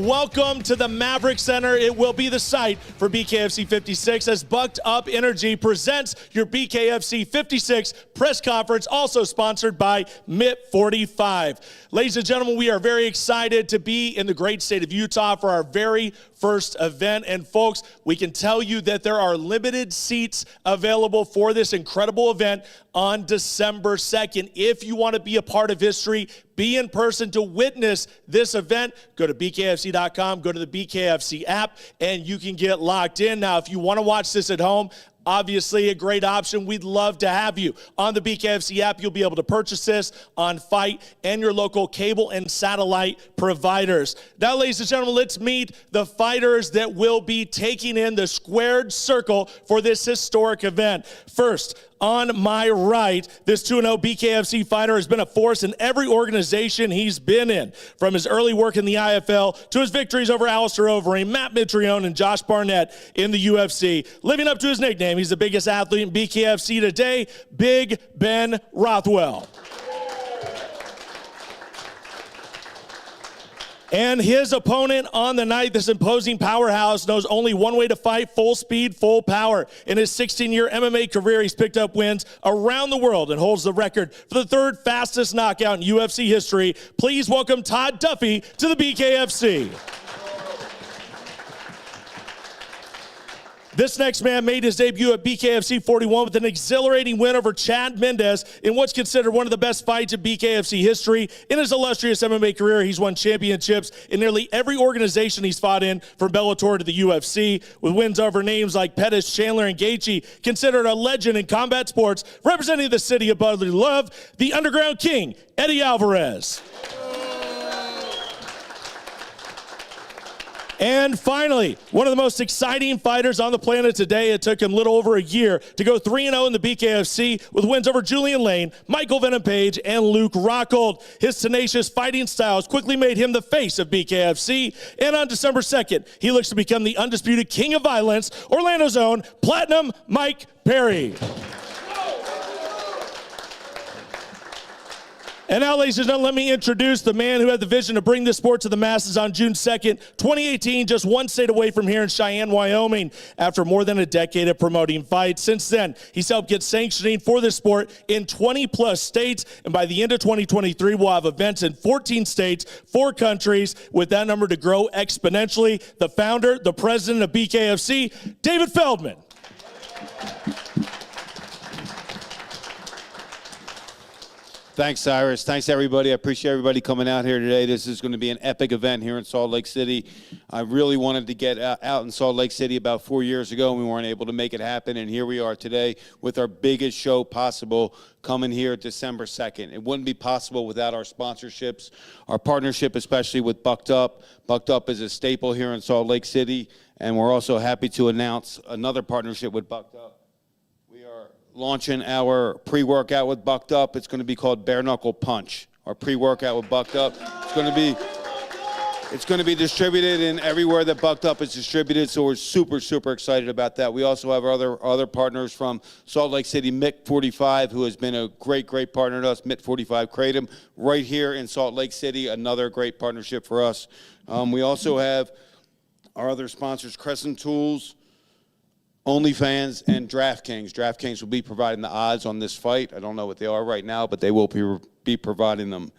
Welcome to the Maverick Center. It will be the site for BKFC 56 as Bucked Up Energy presents your BKFC 56 press conference, also sponsored by MIP 45. Ladies and gentlemen, we are very excited to be in the great state of Utah for our very first event. And folks, we can tell you that there are limited seats available for this incredible event on December 2nd. If you want to be a part of history, be in person to witness this event, go to BKFC.com, go to the BKFC app, and you can get locked in. Now, if you want to watch this at home, obviously a great option. We'd love to have you. On the BKFC app, you'll be able to purchase this on Fight and your local cable and satellite providers. Now, ladies and gentlemen, let's meet the fighters that will be taking in the squared circle for this historic event. First, on my right, this 2-0 BKFC fighter has been a force in every organization he's been in, from his early work in the IFL to his victories over Alistair Overeem, Matt Mitrione, and Josh Barnett in the UFC. Living up to his nickname, he's the biggest athlete in BKFC today, Big Ben Rothwell. And his opponent on the night, this imposing powerhouse, knows only one way to fight: full speed, full power. In his 16-year MMA career, he's picked up wins around the world and holds the record for the third fastest knockout in UFC history. Please welcome Todd Duffy to the BKFC. This next man made his debut at BKFC 41 with an exhilarating win over Chad Mendes in what's considered one of the best fights in BKFC history. In his illustrious MMA career, he's won championships in nearly every organization he's fought in, from Bellator to the UFC, with wins over names like Pettis, Chandler, and Gaethje. Considered a legend in combat sports, representing the city of brotherly love, the Underground King, Eddie Alvarez. And finally, one of the most exciting fighters on the planet today. It took him a little over a year to go 3-0 in the BKFC with wins over Julian Lane, Michael Venom Page, and Luke Rockhold. His tenacious fighting styles quickly made him the face of BKFC. And on December 2nd, he looks to become the undisputed king of violence, Orlando's own Platinum Mike Perry. And now, ladies and gentlemen, let me introduce the man who had the vision to bring this sport to the masses on June 2nd, 2018, just one state away from here in Cheyenne, Wyoming. After more than a decade of promoting fights, since then, he's helped get sanctioning for this sport in 20-plus states. And by the end of 2023, we'll have events in 14 states, 4 countries, with that number to grow exponentially. The founder, the president of BKFC, David Feldman. Thanks, Cyrus. Thanks, everybody. I appreciate everybody coming out here today. This is going to be an epic event here in Salt Lake City. I really wanted to get out in Salt Lake City about 4 years ago, and we weren't able to make it happen. And here we are today with our biggest show possible, coming here December 2nd. It wouldn't be possible without our sponsorships, our partnership, especially with Bucked Up. Bucked Up is a staple here in Salt Lake City, and we're also happy to announce another partnership with Bucked Up. Launching our pre-workout with Bucked Up. It's going to be called Bare Knuckle Punch. Our pre-workout with Bucked Up. It's going to be distributed in everywhere that Bucked Up is distributed, so we're super, super excited about that. We also have our other partners from Salt Lake City, MIP 45, who has been a great, great partner to us. MIP 45 Kratom, right here in Salt Lake City, another great partnership for us. We also have our other sponsors, Crescent Tools, OnlyFans, and DraftKings. DraftKings will be providing the odds on this fight. I don't know what they are right now, but they will be providing them.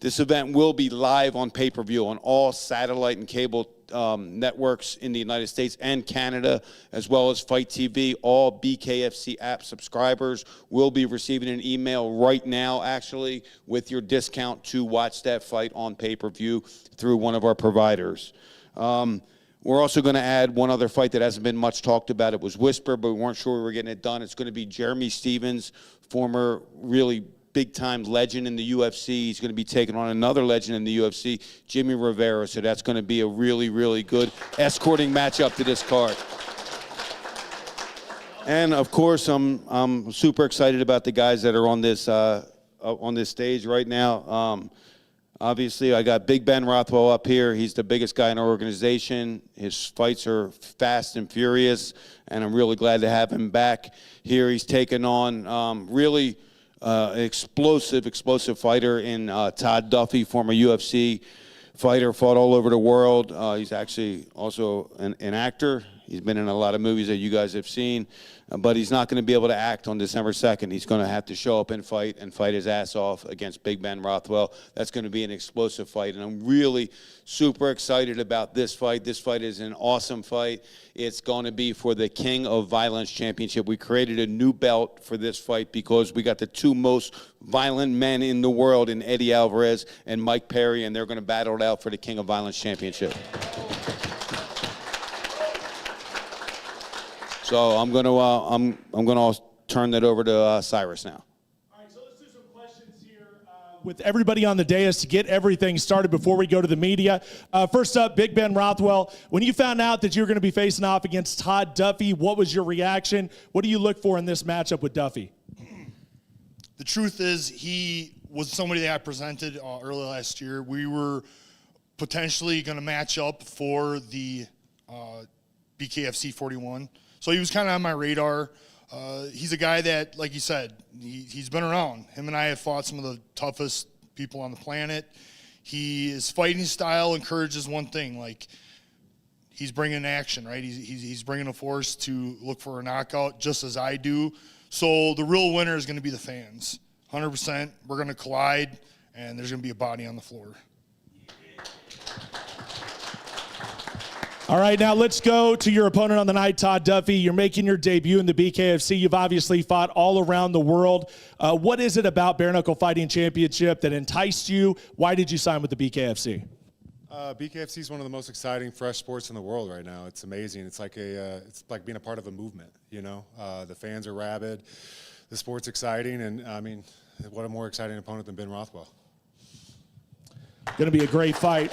This event will be live on pay-per-view on all satellite and cable networks in the United States and Canada, as well as Fight TV. All BKFC app subscribers will be receiving an email right now, actually, with your discount to watch that fight on pay-per-view through one of our providers. We're also going to add one other fight that hasn't been much talked about. It was whispered, but we weren't sure we were getting it done. It's going to be Jeremy Stevens, former really big-time legend in the UFC. He's going to be taking on another legend in the UFC, Jimmy Rivera. So that's going to be a really, really good escorting matchup to this card. And, of course, I'm super excited about the guys that are on this stage right now. Obviously, I got Big Ben Rothwell up here. He's the biggest guy in our organization. His fights are fast and furious, and I'm really glad to have him back here. He's taken on really explosive fighter in Todd Duffy, former UFC fighter, fought all over the world. He's actually also an actor. He's been in a lot of movies that you guys have seen, but he's not going to be able to act on December 2nd. He's going to have to show up and fight his ass off against Big Ben Rothwell. That's going to be an explosive fight, and I'm really super excited about this fight. This fight is an awesome fight. It's going to be for the King of Violence Championship. We created a new belt for this fight because we got the two most violent men in the world in Eddie Alvarez and Mike Perry, and they're going to battle it out for the King of Violence Championship. So I'm gonna turn that over to Cyrus now. All right, so let's do some questions here with everybody on the dais to get everything started before we go to the media. First up, Big Ben Rothwell. When you found out that you were going to be facing off against Todd Duffy, what was your reaction? What do you look for in this matchup with Duffy? The truth is, he was somebody that I presented early last year. We were potentially going to match up for the BKFC 41. So he was kind of on my radar. He's a guy that, like you said, he's been around. Him and I have fought some of the toughest people on the planet. His fighting style encourages one thing, like he's bringing action, right? He's bringing a force to look for a knockout, just as I do. So the real winner is going to be the fans. 100%. We're going to collide, and there's going to be a body on the floor. All right, now let's go to your opponent on the night, Todd Duffy. You're making your debut in the BKFC. You've obviously fought all around the world. What is it about Bare Knuckle Fighting Championship that enticed you? Why did you sign with the BKFC? BKFC is one of the most exciting fresh sports in the world right now. It's amazing. It's like being a part of a movement. You know, the fans are rabid, the sport's exciting, and I mean, what a more exciting opponent than Ben Rothwell. Going to be a great fight.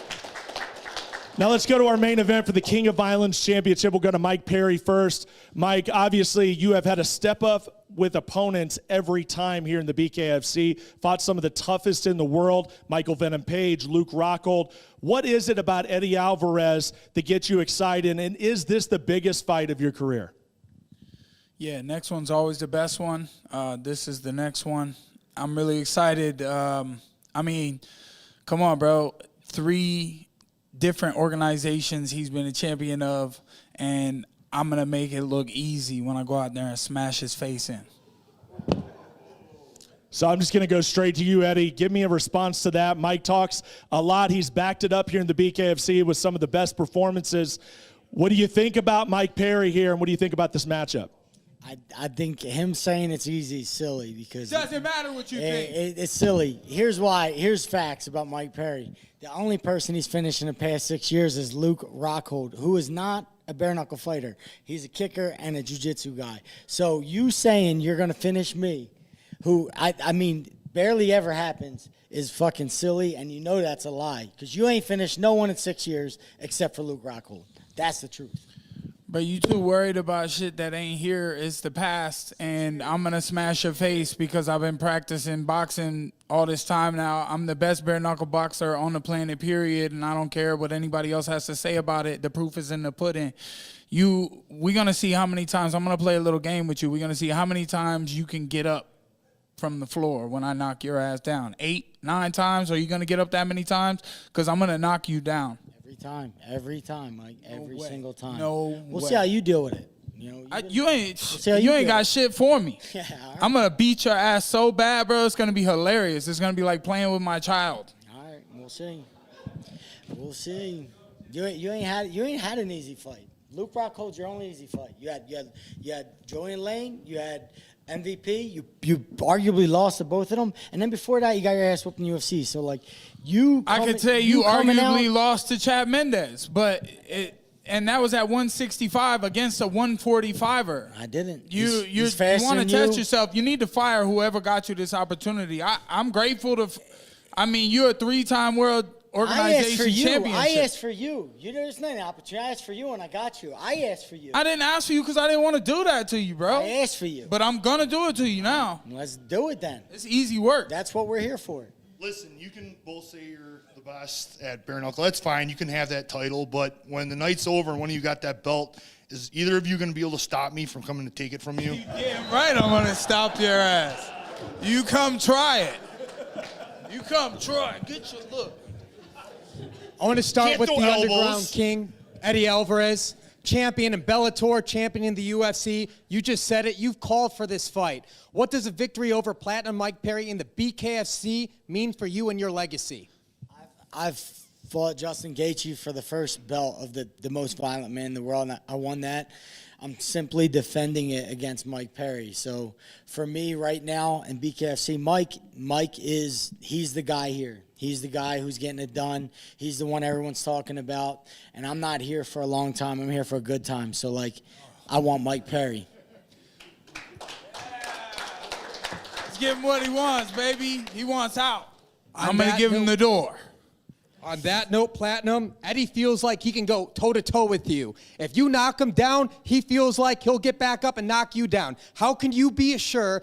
Now let's go to our main event for the King of Violence Championship. We'll go to Mike Perry first. Mike, obviously you have had to step up with opponents every time here in the BKFC. Fought some of the toughest in the world, Michael Venom Page, Luke Rockhold. What is it about Eddie Alvarez that gets you excited, and is this the biggest fight of your career? Yeah, next one's always the best one. This is the next one. I'm really excited. I mean, come on, bro. 3 different organizations he's been a champion of, and I'm going to make it look easy when I go out there and smash his face in. So I'm just going to go straight to you, Eddie. Give me a response to that. Mike talks a lot. He's backed it up here in the BKFC with some of the best performances. What do you think about Mike Perry here, and what do you think about this matchup? I think him saying it's easy is silly because Doesn't matter what you think. It's silly. Here's why. Here's facts about Mike Perry. The only person he's finished in the past 6 years is Luke Rockhold, who is not a bare knuckle fighter. He's a kicker and a jiu-jitsu guy. So you saying you're going to finish me, who I mean barely ever happens, is fucking silly, and you know that's a lie because you ain't finished no one in 6 years except for Luke Rockhold. That's the truth. But you too worried about shit that ain't here. It's the past, and I'm going to smash your face because I've been practicing boxing all this time now. I'm the best bare-knuckle boxer on the planet, period, and I don't care what anybody else has to say about it. The proof is in the pudding. We're going to see how many times. I'm going to play a little game with you. We're going to see how many times you can get up from the floor when I knock your ass down. 8, 9 times? Are you going to get up that many times? Because I'm going to knock you down. Every time, Mike. Every single time. We'll see how you deal with it. You ain't got shit for me. Yeah, all right. I'm gonna beat your ass so bad, bro. It's gonna be hilarious. It's gonna be like playing with my child. All right, we'll see. We'll see. You ain't had an easy fight. Luke Rockhold's your only easy fight. You had Joanne Lane. You had MVP. You arguably lost to both of them, and then before that, you got your ass whooped in UFC. So like, I could tell you arguably lost to Chad Mendez, and that was at 165 against a 145er. I didn't. You want to test yourself. You need to fire whoever got you this opportunity. I'm grateful to. I mean, you're a 3-time world organization championship. I asked for you. There's not an opportunity. I asked for you, and I got you. I asked for you. I didn't ask for you because I didn't want to do that to you, bro. I asked for you. But I'm gonna do it to you now. Let's do it then. It's easy work. That's what we're here for. Listen, you can both say you're the best at bare knuckle. That's fine. You can have that title. But when the night's over and one of you got that belt, is either of you going to be able to stop me from coming to take it from you? Damn right I'm going to stop your ass. You come try it. You come try it. Get your look. I want to start Can't with the throw elbows. Underground King, Eddie Alvarez, champion in Bellator, champion in the UFC. You just said it. You've called for this fight. What does a victory over Platinum Mike Perry in the BKFC mean for you and your legacy? I've fought Justin Gaethje for the first belt of the most violent man in the world, and I won that. I'm simply defending it against Mike Perry. So for me right now in BKFC, he's the guy here. He's the guy who's getting it done. He's the one everyone's talking about. And I'm not here for a long time. I'm here for a good time. So, I want Mike Perry. Let's give him what he wants, baby. He wants out. I'm On going to that give him note- the door. On that note, Platinum, Eddie feels like he can go toe-to-toe with you. If you knock him down, he feels like he'll get back up and knock you down. How can you be assure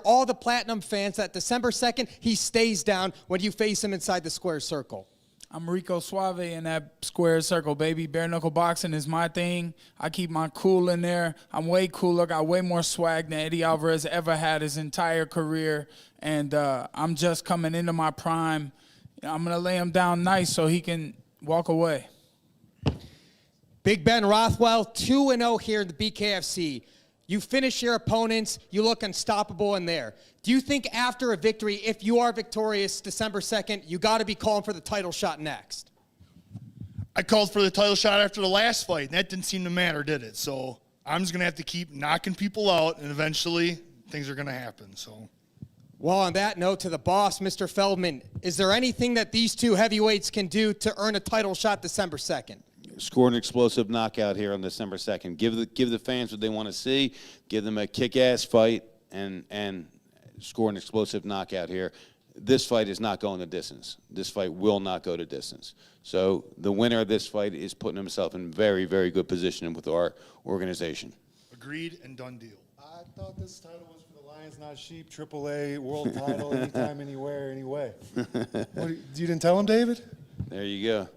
all the Platinum fans that December 2nd, he stays down when you face him inside the square circle? I'm Rico Suave in that square circle, baby. Bare knuckle boxing is my thing. I keep my cool in there. I'm way cooler, got way more swag than Eddie Alvarez ever had his entire career. And I'm just coming into my prime. I'm going to lay him down nice so he can walk away. Big Ben Rothwell, 2-0 here in the BKFC. You finish your opponents. You look unstoppable in there. Do you think after a victory, if you are victorious December 2nd, you got to be calling for the title shot next? I called for the title shot after the last fight, and that didn't seem to matter, did it? So I'm just going to have to keep knocking people out, and eventually things are going to happen. So. Well, on that note, to the boss, Mr. Feldman, is there anything that these two heavyweights can do to earn a title shot December 2nd? Score an explosive knockout here on December 2nd. Give the fans what they want to see. Give them a kick-ass fight and score an explosive knockout here. This fight is not going the distance. This fight will not go to distance. So the winner of this fight is putting himself in very, very good position with our organization. Agreed and done deal. I thought this title was for the Lions, not sheep. AAA world title, anytime, anywhere, anyway. You didn't tell him, David? There you go.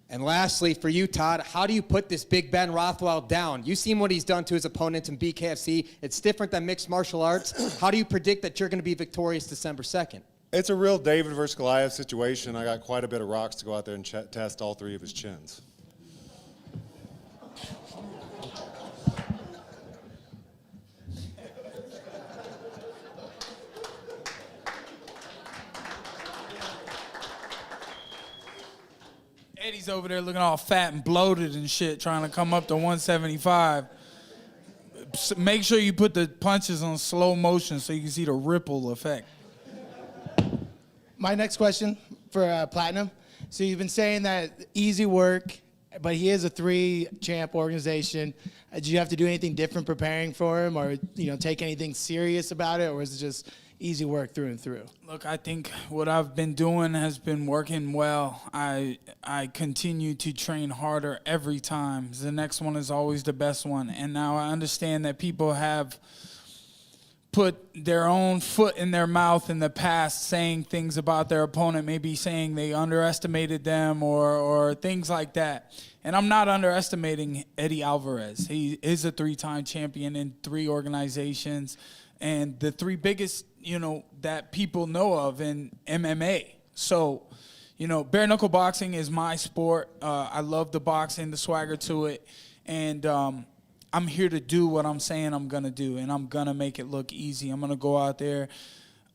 And lastly, for you, Todd, how do you put this Big Ben Rothwell down? You've seen what he's done to his opponents in BKFC. It's different than mixed martial arts. How do you predict that you're going to be victorious December 2nd? It's a real David versus Goliath situation. I got quite a bit of rocks to go out there and test all three of his chins. Eddie's over there looking all fat and bloated and shit, trying to come up to 175. Make sure you put the punches on slow motion so you can see the ripple effect. My next question for Platinum. So you've been saying that easy work, but he is a 3-champ organization. Did you have to do anything different preparing for him, or take anything serious about it, or is it just easy work through and through? Look, I think what I've been doing has been working well. I continue to train harder every time. The next one is always the best one. And now I understand that people have put their own foot in their mouth in the past, saying things about their opponent, maybe saying they underestimated them or things like that. And I'm not underestimating Eddie Alvarez. He is a 3-time champion in 3 organizations, and the 3 biggest, that people know of in MMA. So, bare knuckle boxing is my sport. I love the boxing, the swagger to it, and I'm here to do what I'm saying I'm gonna do, and I'm gonna make it look easy. I'm gonna go out there,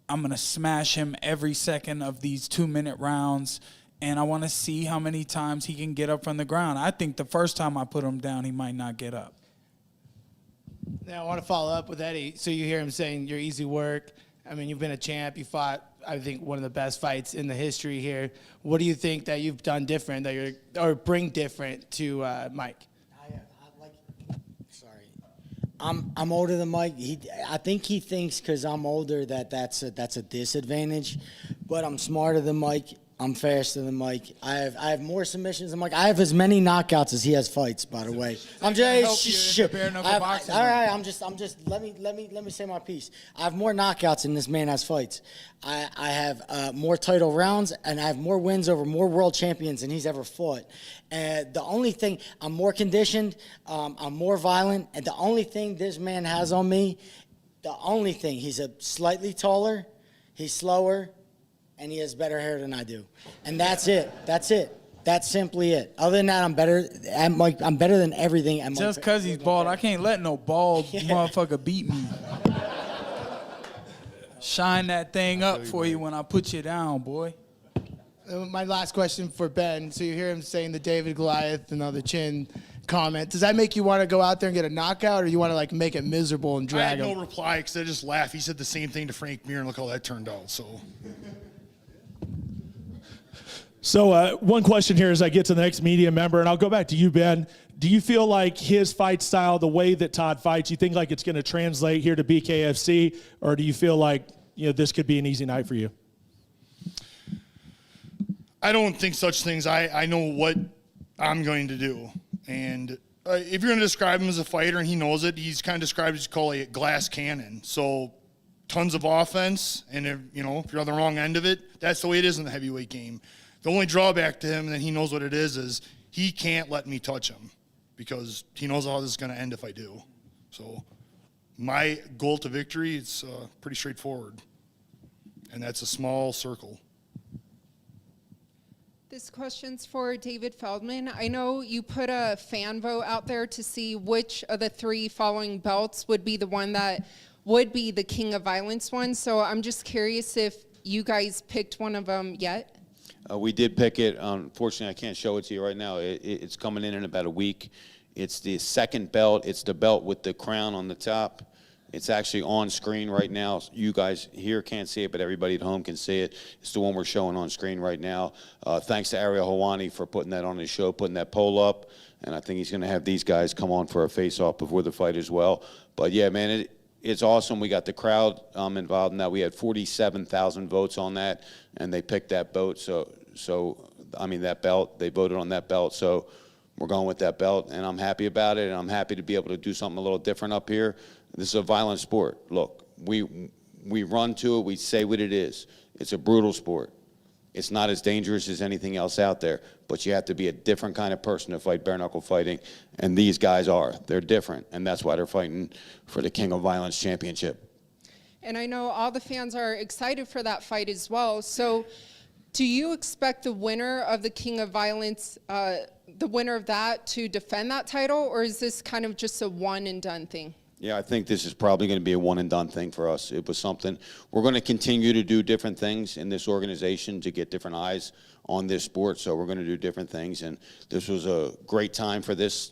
I'm gonna smash him every second of these 2-minute rounds, and I want to see how many times he can get up from the ground. I think the first time I put him down, he might not get up. Now I want to follow up with Eddie. So you hear him saying you're easy work. I mean, you've been a champ. You fought, I think, one of the best fights in the history here. What do you think that you've done different, or bring different to Mike? I'm older than Mike. I think he thinks because I'm older that's a disadvantage, but I'm smarter than Mike. I'm faster than Mike. I have more submissions than Mike. I have as many knockouts as he has fights. By the way, I'm just all right. I'm just. Let me say my piece. I have more knockouts than this man has fights. I have more title rounds, and I have more wins over more world champions than he's ever fought. And the only thing, I'm more conditioned. I'm more violent, and the only thing this man has on me, he's a slightly taller, he's slower, and he has better hair than I do. And that's it. That's it. That's simply it. Other than that, I'm better. I'm better than everything. Just because he's bald, I can't let no bald motherfucker beat me. Shine that thing up for you when I put you down, boy. My last question for Ben. So you hear him saying the David Goliath and the chin comment. Does that make you want to go out there and get a knockout, or you want to like make it miserable and I drag had him? no reply because I just laughed. He said the same thing to Frank Mir, and look how that turned out. So one question here as I get to the next media member, and I'll go back to you, Ben. Do you feel like his fight style, the way that Todd fights, you think like it's going to translate here to BKFC, or do you feel like this could be an easy night for you? I don't think such things. I know what I'm going to do. And if you're going to describe him as a fighter, and he knows it, he's kind of described as called a glass cannon. So tons of offense, and if you're on the wrong end of it, that's the way it is in the heavyweight game. The only drawback to him, and he knows what it is he can't let me touch him because he knows how this is going to end if I do. So my goal to victory is pretty straightforward, and that's a small circle. This question's for David Feldman. I know you put a fan vote out there to see which of the 3 following belts would be the one that would be the King of Violence one. So I'm just curious if you guys picked one of them yet. We did pick it. Unfortunately, I can't show it to you right now. It's coming in about a week. It's the second belt. It's the belt with the crown on the top. It's actually on screen right now. You guys here can't see it, but everybody at home can see it. It's the one we're showing on screen right now. Thanks to Ariel Hawani for putting that on his show, putting that poll up. And I think he's going to have these guys come on for a face-off before the fight as well. But, yeah, man, it's awesome. We got the crowd involved in that. We had 47,000 votes on that, and they picked that vote. That belt. They voted on that belt. So we're going with that belt, and I'm happy about it, and I'm happy to be able to do something a little different up here. This is a violent sport. Look, we run to it. We say what it is. It's a brutal sport. It's not as dangerous as anything else out there, but you have to be a different kind of person to fight bare knuckle fighting, and these guys are. They're different, and that's why they're fighting for the King of Violence championship. And I know all the fans are excited for that fight as well. So do you expect the winner of the King of Violence, the winner of that, to defend that title, or is this kind of just a one-and-done thing? Yeah, I think this is probably going to be a one-and-done thing for us. It was something. We're going to continue to do different things in this organization to get different eyes on this sport, so we're going to do different things. And this was a great time for this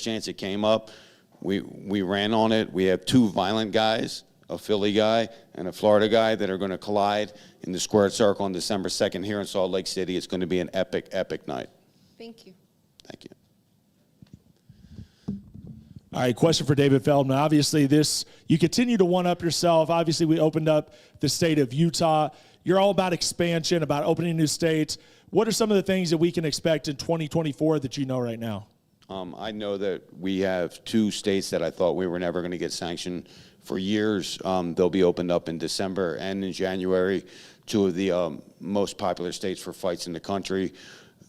chance. It came up. We ran on it. We have 2 violent guys, a Philly guy and a Florida guy, that are going to collide in the squared circle on December 2nd here in Salt Lake City. It's going to be an epic, epic night. Thank you. Thank you. All right, question for David Feldman. Obviously, you continue to one-up yourself. Obviously, we opened up the state of Utah. You're all about expansion, about opening new states. What are some of the things that we can expect in 2024 that you know right now? I know that we have 2 states that I thought we were never going to get sanctioned for years. They'll be opened up in December and in January, 2 of the most popular states for fights in the country.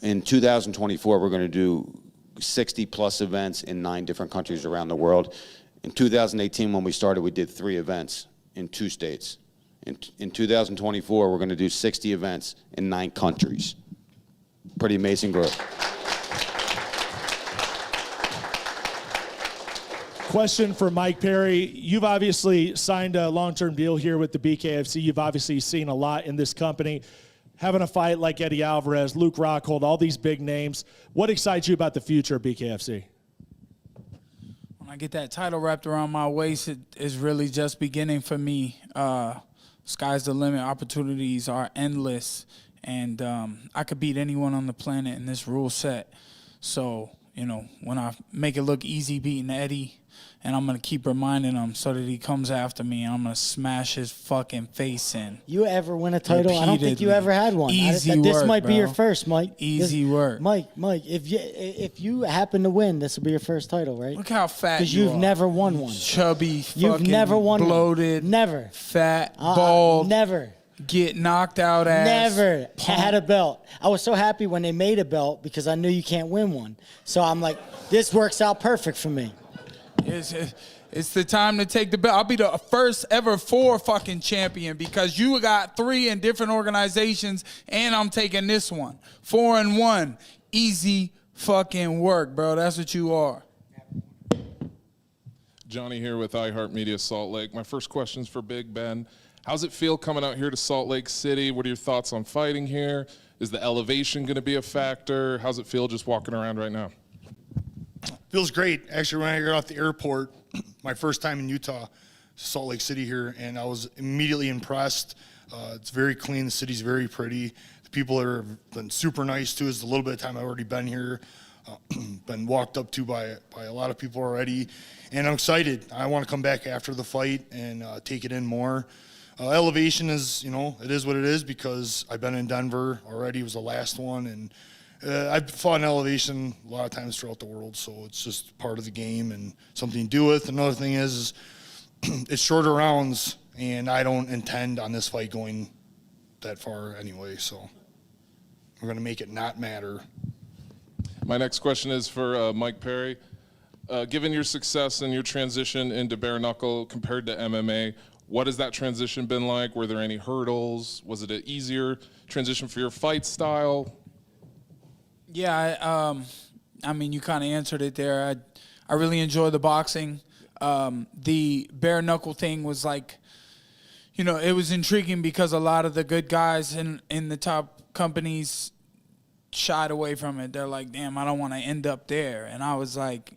In 2024, we're going to do 60-plus events in 9 different countries around the world. In 2018, when we started, we did 3 events in 2 states. In 2024, we're going to do 60 events in 9 countries. Pretty amazing growth. Question for Mike Perry. You've obviously signed a long-term deal here with the BKFC. You've obviously seen a lot in this company. Having a fight like Eddie Alvarez, Luke Rockhold, all these big names. What excites you about the future of BKFC? When I get that title wrapped around my waist, it is really just beginning for me. Sky's the limit. Opportunities are endless. And I could beat anyone on the planet in this rule set. So, when I make it look easy beating Eddie, and I'm going to keep reminding him so that he comes after me, and I'm going to smash his fucking face in. You ever win a title? I don't think you Repeatedly. ever had one. Easy This work, might be bro. your first, Mike. Easy work. Mike, if you happen to win, this will be your first title, right? Look how fat Because you you've are. never won one. Chubby, You've fucking never won one. bloated, Never. fat, bald, Never. get knocked out ass. Never had a belt. I was so happy when they made a belt because I knew you can't win one. So I'm like, this works out perfect for me. It's the time to take the belt. I'll be the first ever 4 fucking champion because you got 3 in different organizations, and I'm taking this one. 4-1. Easy fucking work, bro. That's what you are. Johnny here with iHeartMedia Salt Lake. My first question's for Big Ben. How's it feel coming out here to Salt Lake City? What are your thoughts on fighting here? Is the elevation going to be a factor? How's it feel just walking around right now? Feels great. Actually, when I got off the airport, my first time in Utah, Salt Lake City here, and I was immediately impressed. It's very clean. The city's very pretty. The people have been super nice to us. The little bit of time I've already been here, been walked up to by a lot of people already, and I'm excited. I want to come back after the fight and take it in more. Elevation is, it is what it is because I've been in Denver already. It was the last one, and I've fought in elevation a lot of times throughout the world, so it's just part of the game and something to do with. Another thing is it's shorter rounds, and I don't intend on this fight going that far anyway, so we're going to make it not matter. My next question is for Mike Perry. Given your success and your transition into bare knuckle compared to MMA, what has that transition been like? Were there any hurdles? Was it an easier transition for your fight style? Yeah, I mean, you kind of answered it there. I really enjoy the boxing. The bare knuckle thing was like, it was intriguing because a lot of the good guys in the top companies shied away from it. They're like, damn, I don't want to end up there. And I was like,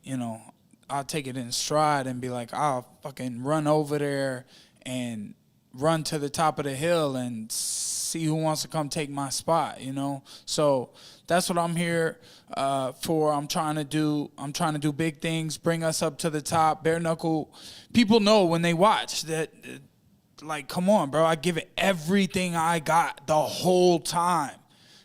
I'll take it in stride and be like, I'll fucking run over there and run to the top of the hill and see who wants to come take my spot, So that's what I'm here for. I'm trying to do big things, bring us up to the top. Bare knuckle, people know when they watch that, like, come on, bro. I give it everything I got the whole time.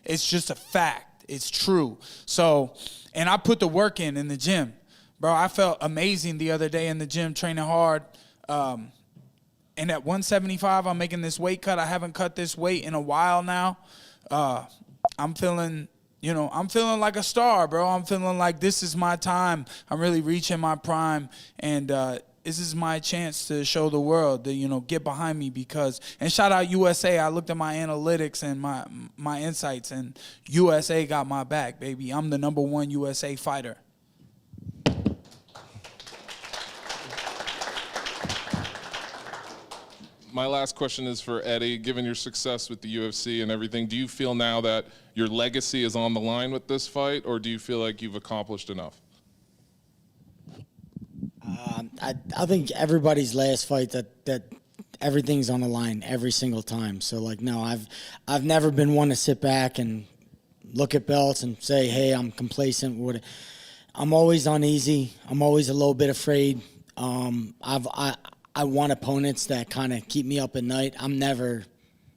It's just a fact. It's true. So, and I put the work in the gym. Bro, I felt amazing the other day in the gym training hard. And at 175, I'm making this weight cut. I haven't cut this weight in a while now. I'm feeling like a star, bro. I'm feeling like this is my time. I'm really reaching my prime. And this is my chance to show the world that, get behind me and shout out USA. I looked at my analytics and my insights, and USA got my back, baby. I'm the #1 USA fighter. My last question is for Eddie. Given your success with the UFC and everything, do you feel now that your legacy is on the line with this fight, or do you feel like you've accomplished enough? I think everybody's last fight that everything's on the line every single time. So no, I've never been one to sit back and look at belts and say, hey, I'm complacent. I'm always uneasy. I'm always a little bit afraid. I want opponents that kind of keep me up at night. I'm never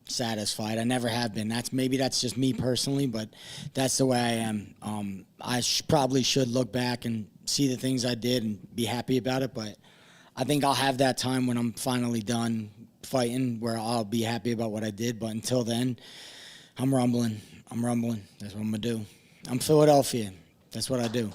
satisfied. I never have been. Maybe that's just me personally, but that's the way I am. I probably should look back and see the things I did and be happy about it, but I think I'll have that time when I'm finally done fighting where I'll be happy about what I did. But until then, I'm rumbling. That's what I'm going to do. I'm Philadelphia. That's what I do.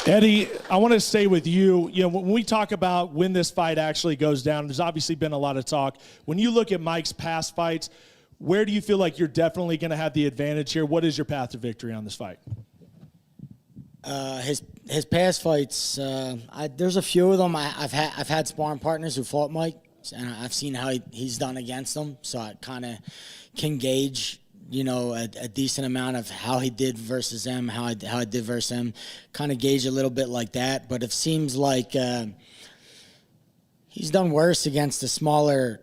Eddie, I want to stay with you. When we talk about when this fight actually goes down, there's obviously been a lot of talk. When you look at Mike's past fights, where do you feel like you're definitely going to have the advantage here? What is your path to victory on this fight? His past fights, there's a few of them. I've had sparring partners who fought Mike, and I've seen how he's done against them, so I kind of can gauge a decent amount of how he did versus them, how I did versus him, kind of gauge a little bit like that. But it seems like he's done worse against the smaller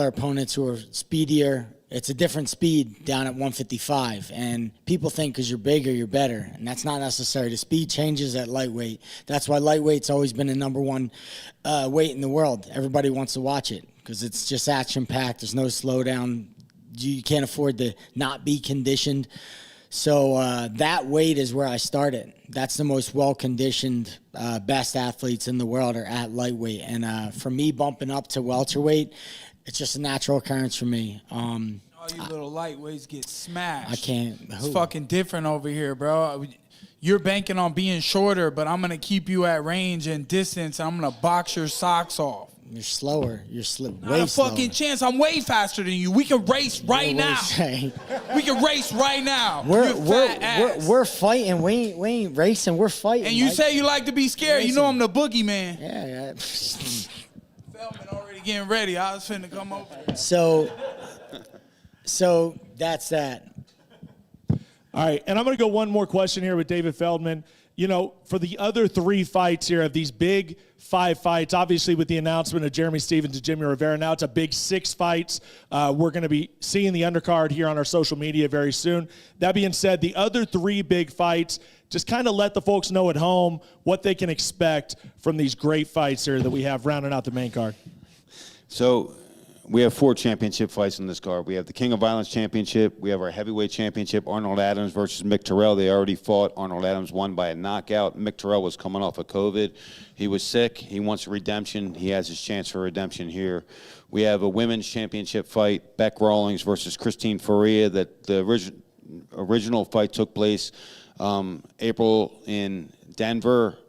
opponents who are speedier. It's a different speed down at 155, and people think because you're bigger, you're better, and that's not necessary. The speed changes at lightweight. That's why lightweight's always been the #1 weight in the world. Everybody wants to watch it because it's just action-packed. There's no slowdown. You can't afford to not be conditioned. So that weight is where I started. That's the most well-conditioned, best athletes in the world are at lightweight. And for me, bumping up to welterweight, it's just a natural occurrence for me. All you little lightweights get smashed. I can't. It's fucking different over here, bro. you're banking on being shorter, but I'm going to keep you at range and distance. I'm going to box your socks off. You're slower. You're Not a fucking chance. I'm way faster than you. We can race right now. We can race right now. We're fighting. We ain't racing. We're fighting. And you Mike. Say you like to be scared. You know I'm the boogeyman. Yeah. Feldman already getting ready. I was finna come over. So that's that. All right, and I'm going to go one more question here with David Feldman. You know, for the other 3 fights here of these big 5 fights, obviously with the announcement of Jeremy Stephens and Jimmy Rivera, now it's a big 6 fights. We're going to be seeing the undercard here on our social media very soon. That being said, the other 3 big fights, just kind of let the folks know at home what they can expect from these great fights here that we have rounding out the main card. So we have 4 championship fights on this card. We have the King of Violence Championship. We have our heavyweight championship, Arnold Adams versus Mick Terrell. They already fought. Arnold Adams won by a knockout. Mick Terrell was coming off of COVID. He was sick. He wants redemption. He has his chance for redemption here. We have a women's championship fight, Beck Rawlings versus Christine Faria. That the original fight took place April in Denver.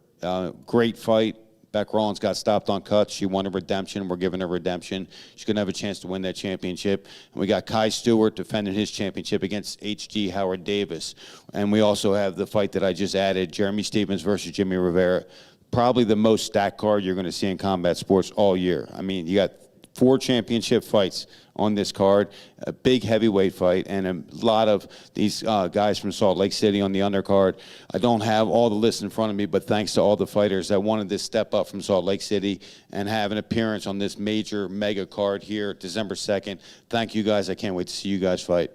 Great fight. Beck Rawlings got stopped on cuts. She won a redemption. We're giving her redemption. She's going to have a chance to win that championship. And we got Kai Stewart defending his championship against H.G. Howard Davis. And we also have the fight that I just added, Jeremy Stephens versus Jimmy Rivera. Probably the most stacked card you're going to see in combat sports all year. I mean, you got 4 championship fights on this card, a big heavyweight fight, and a lot of these guys from Salt Lake City on the undercard. I don't have all the lists in front of me, but thanks to all the fighters that wanted to step up from Salt Lake City and have an appearance on this major mega card here December 2nd. Thank you guys. I can't wait to see you guys fight.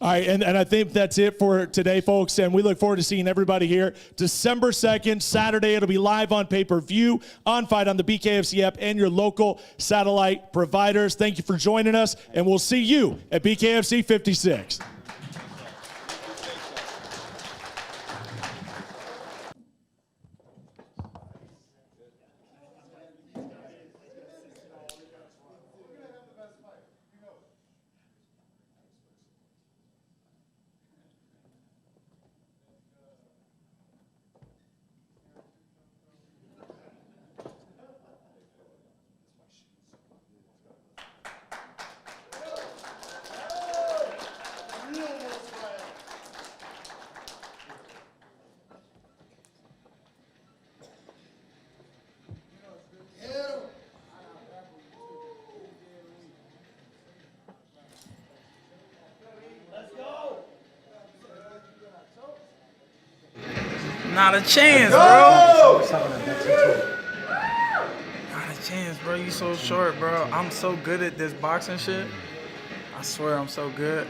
All right, and I think that's it for today, folks, and we look forward to seeing everybody here December 2nd, Saturday. It'll be live on pay-per-view, on Fight on the BKFC app, and your local satellite providers. Thank you for joining us, and we'll see you at BKFC 56. Not a chance, bro. Not a chance, bro. You so short, bro. I'm so good at this boxing shit. I swear I'm so good.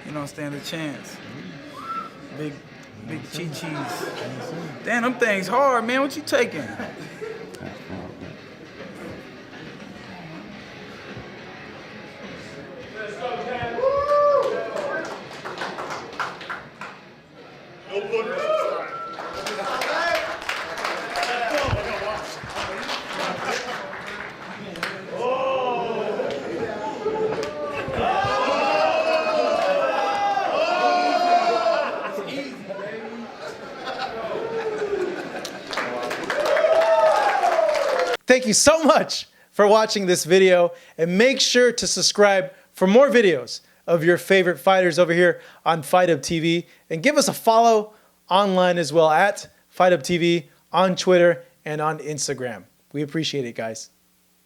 You don't stand a chance. Big cheese. Damn, them things hard, man. What you taking? Thank you so much for watching this video, and make sure to subscribe for more videos of your favorite fighters over here on Fight Up TV, and give us a follow online as well at Fight Up TV on Twitter and on Instagram. We appreciate it, guys.